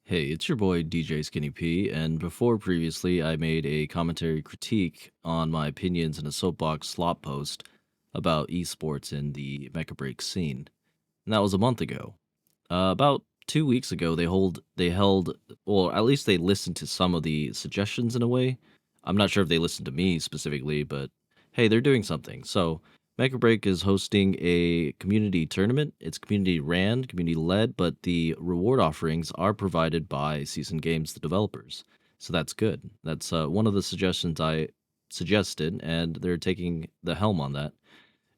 Hey, it's your boy DJ Skinny P, and before previously I made a commentary critique on my opinions in a soapbox slop post about esports in the Mecha Break scene. And that was a month ago. About 2 weeks ago they held well, at least they listened to some of the suggestions in a way. I'm not sure if they listened to me specifically, but hey, they're doing something. So Mecha Break is hosting a community tournament. It's community ran, community led, but the reward offerings are provided by Season Games, the developers. So that's good. That's one of the suggestions I suggested, and they're taking the helm on that.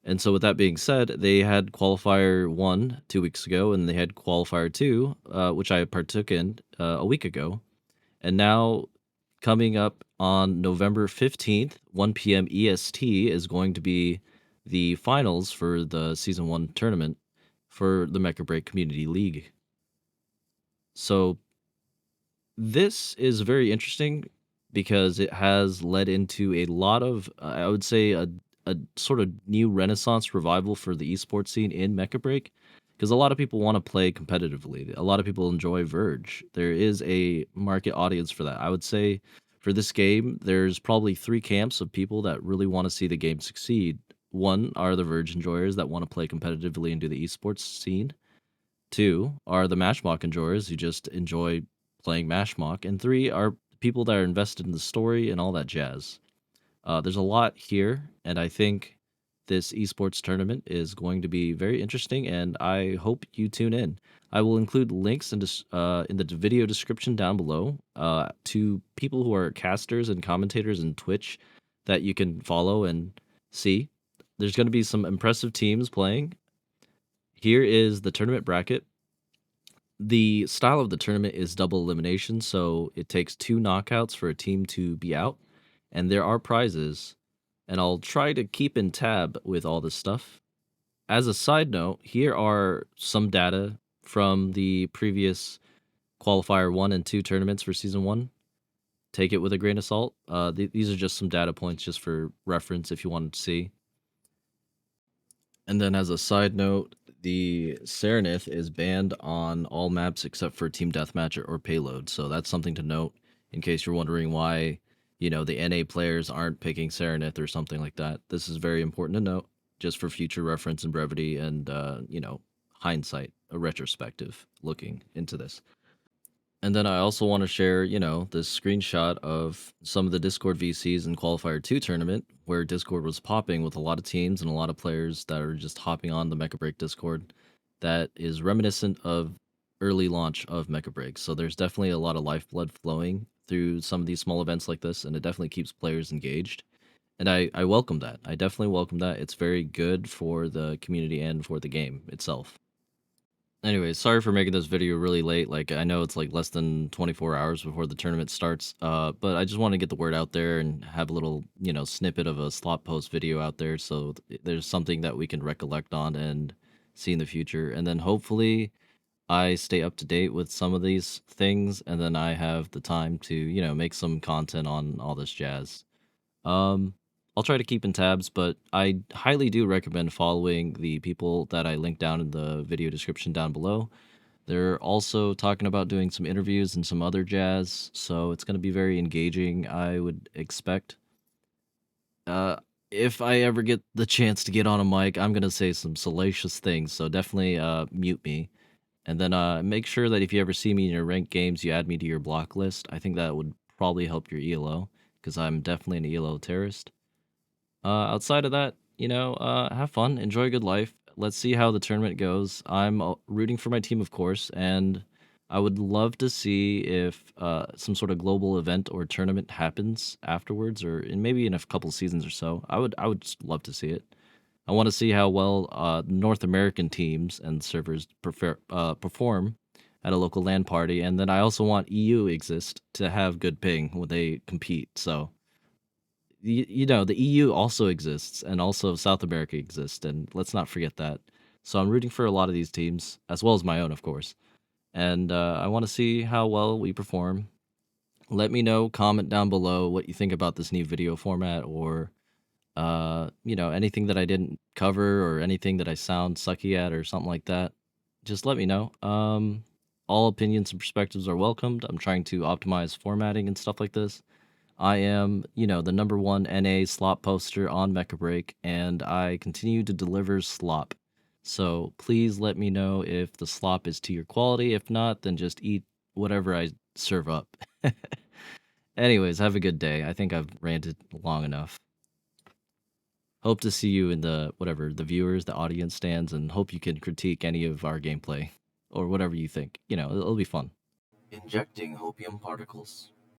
And so, with that being said, they had qualifier one 2 weeks ago, and they had qualifier two, which I partook in a week ago. And now, coming up on November 15th, 1 p.m. EST, is going to be the finals for the season one tournament for the Mecha Break Community League. So, this is very interesting because it has led into a lot of, I would say, a sort of new renaissance revival for the esports scene in Mecha Break. Because a lot of people want to play competitively. A lot of people enjoy Verge. There is a market audience for that. I would say for this game, there's probably three camps of people that really want to see the game succeed. One are the Verge enjoyers that want to play competitively and do the esports scene. Two are the Mashmock enjoyers who just enjoy playing Mashmock. And three are people that are invested in the story and all that jazz. There's a lot here, and I think this esports tournament is going to be very interesting, and I hope you tune in. I will include links in the video description down below to people who are casters and commentators in Twitch that you can follow and see. There's going to be some impressive teams playing. Here is the tournament bracket. The style of the tournament is double elimination, so it takes two knockouts for a team to be out, and there are prizes, and I'll try to keep in tab with all this stuff. As a side note, here are some data from the previous qualifier 1 and 2 tournaments for season 1. Take it with a grain of salt. These are just some data points just for reference if you wanted to see. And then as a side note, the Sere is banned on all maps except for Team Deathmatch or Payload. So that's something to note in case you're wondering why, the NA players aren't picking Sere or something like that. This is very important to note just for future reference and brevity and, hindsight, a retrospective looking into this. And then I also want to share, this screenshot of some of the Discord VCs in Qualifier 2 tournament, where Discord was popping with a lot of teams and a lot of players that are just hopping on the Mecha Break Discord that is reminiscent of early launch of Mecha Break. So there's definitely a lot of lifeblood flowing through some of these small events like this, and it definitely keeps players engaged. And I welcome that. I definitely welcome that. It's very good for the community and for the game itself. Anyways, sorry for making this video really late. Like, I know it's like less than 24 hours before the tournament starts. But I just want to get the word out there and have a little, snippet of a slot post video out there so there's something that we can recollect on and see in the future. And then hopefully I stay up to date with some of these things, and then I have the time to, make some content on all this jazz. Um, I'll try to keep in tabs, but I highly do recommend following the people that I link down in the video description down below. They're also talking about doing some interviews and some other jazz, so it's going to be very engaging, I would expect. Uh, if I ever get the chance to get on a mic, I'm going to say some salacious things, so definitely mute me. And then make sure that if you ever see me in your ranked games, you add me to your block list. I think that would probably help your ELO, because I'm definitely an ELO terrorist. Outside of that, have fun, enjoy a good life. Let's see how the tournament goes. I'm rooting for my team, of course, and I would love to see if some sort of global event or tournament happens afterwards, or maybe in a couple seasons or so. I would just love to see it. I want to see how well North American teams and servers perform at a local LAN party, and then I also want EUxist to have good ping when they compete. So the EU also exists, and also South America exists, and let's not forget that. So I'm rooting for a lot of these teams, as well as my own, of course. And I want to see how well we perform. Let me know, comment down below what you think about this new video format, or anything that I didn't cover, or anything that I sound sucky at, or something like that. Just let me know. all opinions and perspectives are welcomed. I'm trying to optimize formatting and stuff like this. I am, the number one NA slop poster on Mecha Break, and I continue to deliver slop. So please let me know if the slop is to your quality. If not, then just eat whatever I serve up. Anyways, have a good day. I think I've ranted long enough. Hope to see you in the viewers, the audience stands, and hope you can critique any of our gameplay or whatever you think. It'll be fun. Injecting hopium particles.